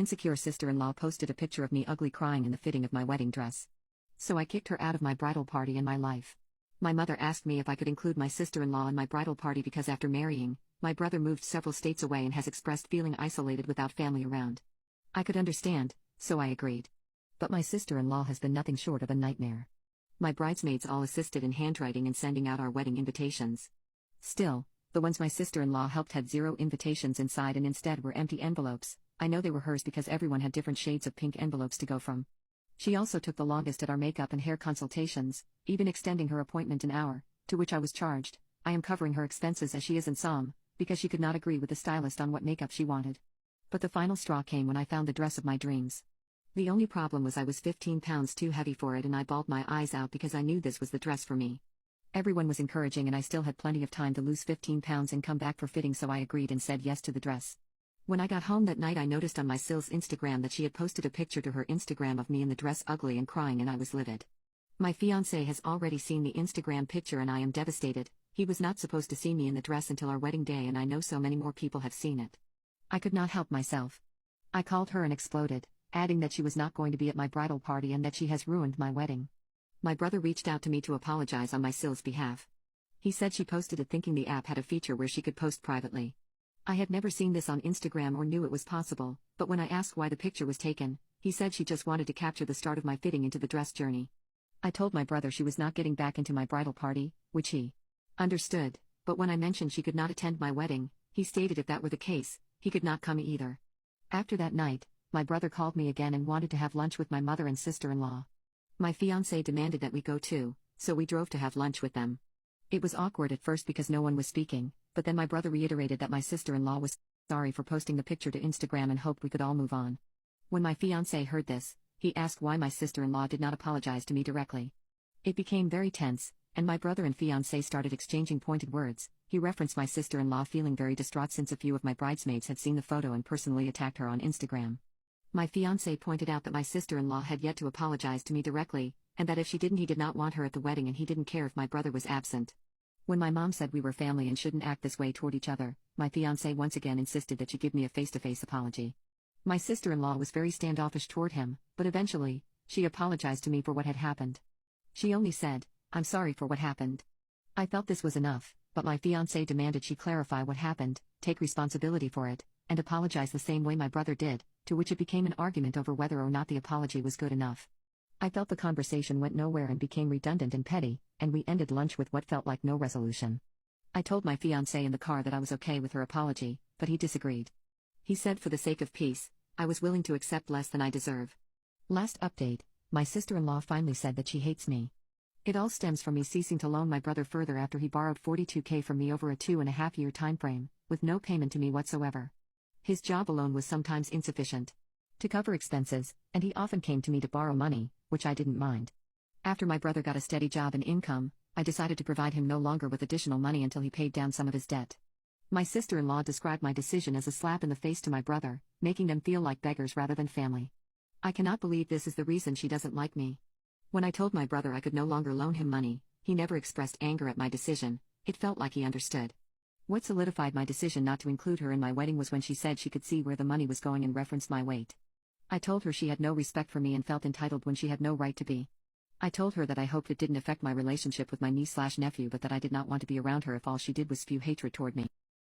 insecure sister-in-law posted a picture of me ugly crying in the fitting of my wedding dress. So I kicked her out of my bridal party and my life. My mother asked me if I could include my sister-in-law in my bridal party because after marrying, my brother moved several states away and has expressed feeling isolated without family around. I could understand, so I agreed. But my sister-in-law has been nothing short of a nightmare. My bridesmaids all assisted in handwriting and sending out our wedding invitations. Still, the ones my sister-in-law helped had 0 invitations inside and instead were empty envelopes. I know they were hers because everyone had different shades of pink envelopes to go from. She also took the longest at our makeup and hair consultations, even extending her appointment an hour, to which I was charged. I am covering her expenses as she isn't some, because she could not agree with the stylist on what makeup she wanted. But the final straw came when I found the dress of my dreams. The only problem was I was 15 pounds too heavy for it and I bawled my eyes out because I knew this was the dress for me. Everyone was encouraging and I still had plenty of time to lose 15 pounds and come back for fitting, so I agreed and said yes to the dress. When I got home that night I noticed on my Sil's Instagram that she had posted a picture to her Instagram of me in the dress ugly and crying and I was livid. My fiancé has already seen the Instagram picture and I am devastated. He was not supposed to see me in the dress until our wedding day and I know so many more people have seen it. I could not help myself. I called her and exploded, adding that she was not going to be at my bridal party and that she has ruined my wedding. My brother reached out to me to apologize on my Sil's behalf. He said she posted it thinking the app had a feature where she could post privately. I had never seen this on Instagram or knew it was possible, but when I asked why the picture was taken, he said she just wanted to capture the start of my fitting into the dress journey. I told my brother she was not getting back into my bridal party, which he understood, but when I mentioned she could not attend my wedding, he stated if that were the case, he could not come either. After that night, my brother called me again and wanted to have lunch with my mother and sister-in-law. My fiancé demanded that we go too, so we drove to have lunch with them. It was awkward at first because no one was speaking, but then my brother reiterated that my sister-in-law was sorry for posting the picture to Instagram and hoped we could all move on. When my fiancé heard this, he asked why my sister-in-law did not apologize to me directly. It became very tense, and my brother and fiancé started exchanging pointed words. He referenced my sister-in-law feeling very distraught since a few of my bridesmaids had seen the photo and personally attacked her on Instagram. My fiancé pointed out that my sister-in-law had yet to apologize to me directly, and that if she didn't he did not want her at the wedding and he didn't care if my brother was absent. When my mom said we were family and shouldn't act this way toward each other, my fiancé once again insisted that she give me a face-to-face apology. My sister-in-law was very standoffish toward him, but eventually, she apologized to me for what had happened. She only said, "I'm sorry for what happened." I felt this was enough, but my fiancé demanded she clarify what happened, take responsibility for it, and apologize the same way my brother did, to which it became an argument over whether or not the apology was good enough. I felt the conversation went nowhere and became redundant and petty, and we ended lunch with what felt like no resolution. I told my fiancé in the car that I was okay with her apology, but he disagreed. He said for the sake of peace, I was willing to accept less than I deserve. Last update, my sister-in-law finally said that she hates me. It all stems from me ceasing to loan my brother further after he borrowed $42K from me over a 2.5-year time frame, with no payment to me whatsoever. His job alone was sometimes insufficient to cover expenses, and he often came to me to borrow money, which I didn't mind. After my brother got a steady job and income, I decided to provide him no longer with additional money until he paid down some of his debt. My sister-in-law described my decision as a slap in the face to my brother, making them feel like beggars rather than family. I cannot believe this is the reason she doesn't like me. When I told my brother I could no longer loan him money, he never expressed anger at my decision. It felt like he understood. What solidified my decision not to include her in my wedding was when she said she could see where the money was going and referenced my weight. I told her she had no respect for me and felt entitled when she had no right to be. I told her that I hoped it didn't affect my relationship with my niece/nephew, but that I did not want to be around her if all she did was spew hatred toward me.